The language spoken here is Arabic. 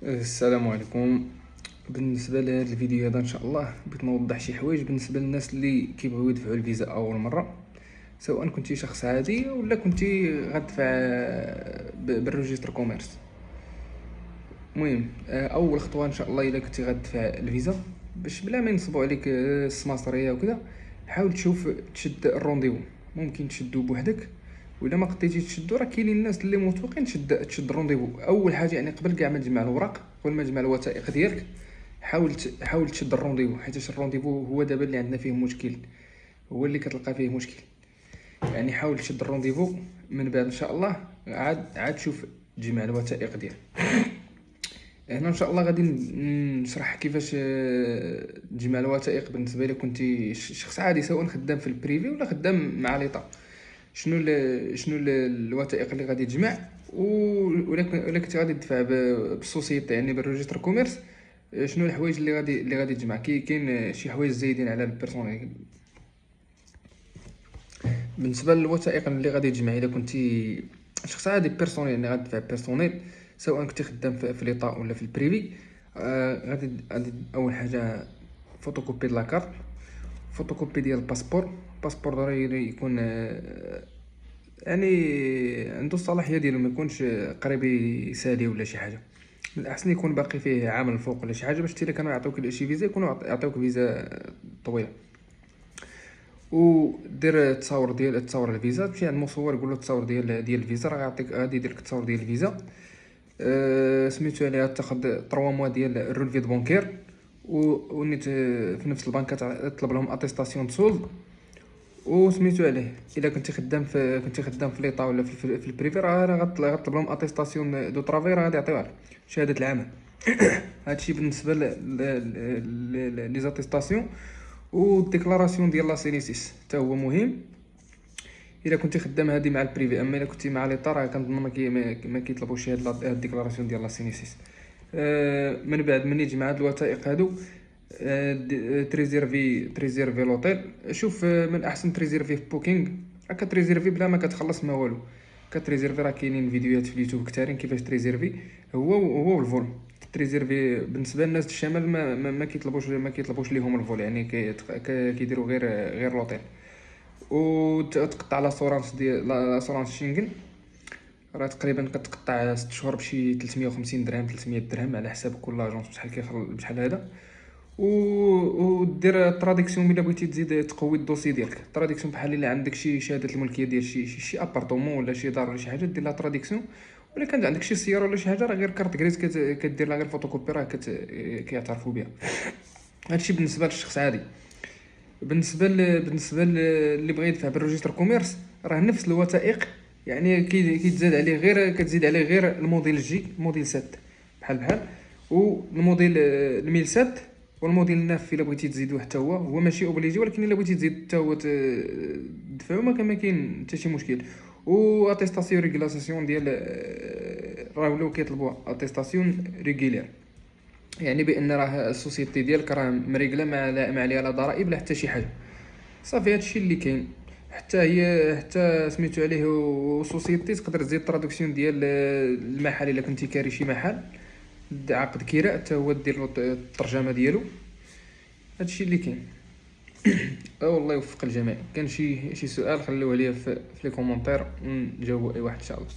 السلام عليكم. بالنسبه لهذا الفيديو هذا ان شاء الله بغيت نوضح شي حوايج بالنسبه للناس اللي كيبغيو يدفعوا الفيزا اول مره، سواء كنتي شخص عادي ولا كنتي غتدفع بالريجستر كوميرس. المهم اول خطوه ان شاء الله الا كنتي غتدفع الفيزا باش بلا ما ينصبوا عليك السماسريه وكذا، حاول تشد الرونديفو. ممكن تشدو بوحدك، ولا ما قديتيش تشدو راه كاينين الناس اللي موثوقين تشد الرونديفو. اول حاجه يعني قبل كاع ما تجمع الوراق، قبل ما تجمع الوثائق ديالك، حاول تشد الرونديفو، حيت الرونديفو هو دابا اللي عندنا فيه مشكل، هو اللي كتلقى فيه مشكل. يعني حاول تشد الرونديفو، من بعد ان شاء الله عاد شوف تجمع الوثائق ديالك. هنا ان شاء الله غادي نشرح كيفاش تجمع الوثائق بالنسبه لك كنتي شخص عادي، سواء خدام في البريفي ولا خدام مع ليطا. شنو الوثائق اللي غادي تجمع، ولا كنت غادي تدفع بالسوسيتي يعني بالريجستر كوميرس. شنو الحوايج اللي غادي تجمع. كاين شي حوايج زايدين على البيرسونيل. بالنسبه للوثائق اللي غادي تجمع الا كنتي شخص عادي بيرسونيل، يعني غادي تدفع بيرسونيل سواء كنتي خدام في ليطا ولا في البريفي. غادي اول حاجه فوتوكوبي د لاكارت، فوتوكوبي ديال الباسبور. الباسبور ضروري يكون يعني عنده الصلاحيه ديالو، ما يكونش قريب يسالي ولا شي حاجه. من الاحسن يكون باقي فيه عام الفوق ولا شي حاجه، باش حتى كانوا يعطيوك شي فيزا يكونوا يعطيوك فيزا طويله. ودير تصور الفيزا، تمشي عند المصور قول له التصور ديال الفيزا، راه غادي يدير لك التصور ديال الفيزا. سميتو عليها تاخذ 3 موا ديال الرولفي دو بونكير، ونيت في نفس البنكه تطلب لهم اتيستاسيون سولد. وسميتو عليه الا كنتي خدام في ليطا ولا في البريفي، راه غطلب لهم اتيستاسيون دو طرافاي، راه غادي يعطيوها لك شهاده العمل. هادشي بالنسبه لي زاتيستاسيون. والديكلاراسيون ديال لاسينيسيس حتى هو مهم الا كنتي خدام هادي مع البريفي. اما الا كنتي مع ليطا راه كنظن ما كيطلبوش هاد الديكلاراسيون ديال لاسينيسيس. من بعد من يجمع هاد الوثائق هادو، تريزيرفي لوطيل. شوف من الاحسن تريزيرفي في بوكينغ. راه كتريزيرفي بلا ما كتخلص ما والو، كتريزيرفي. راه كاينين فيديوهات في اليوتيوب كثارين كيفاش تريزيرفي. هو والفول تريزيرفي. بالنسبه للناس الشمال ما كيطلبوش ليهم الفول، يعني كيديروا غير لوطيل. وتقطع لاسورانس ديال لاسورانس شينغن، راه تقريبا كتقطع 6 شهور بشي 350 درهم 300 درهم على حساب كل اجونس بشحال هذا. ودير تراديكسيون الا بغيتي تزيد تقوي الدوسي ديالك. تراديكسيون بحال الا عندك شي شهاده الملكيه ديال شي ابارطومون ولا شي دار ولا شي حاجه، دير لها تراديكسيون. ولا كان عندك شي سياره ولا شي حاجه، راه غير كارت غريز كدير لها غير فوتوكوبي، راه كيعترفوا بها. هادشي بالنسبه للشخص عادي. بالنسبه اللي بغى يدفع بالريجستر كوميرس، راه نفس الوثائق، يعني كيتزاد عليه غير كتزيد عليه غير الموديل جي، الموديل 7 بحال. والموديل الميل 7 والموديل الناف الا بغيتي تزيدوه حتى هو ماشي اوبليجي، ولكن الا بغيتي تزيد حتى هو تدفعو ما كاين حتى شي مشكل. و اتيستاسيون ريغولاسيون ديال راه ولاو كيطلبوا اتيستاسيون ريغولير، يعني بان راه السوسيتي ديالك راه مريقله ما عليها لا ضرائب لا حتى شي حاجه. صافي هادشي اللي كاين. حتى سميتو عليه وسوسيتي تقدر تزيد ترادكسيون ديال المحل الا كنتي كاري شي محل، عقد كراء حتى هو دير له الترجمه ديالو. هادشي اللي كاين. والله يوفق الجميع. كان شي سؤال خلوه ليا في لي كومونتير ونجاوبوا اي واحد ان شاء الله.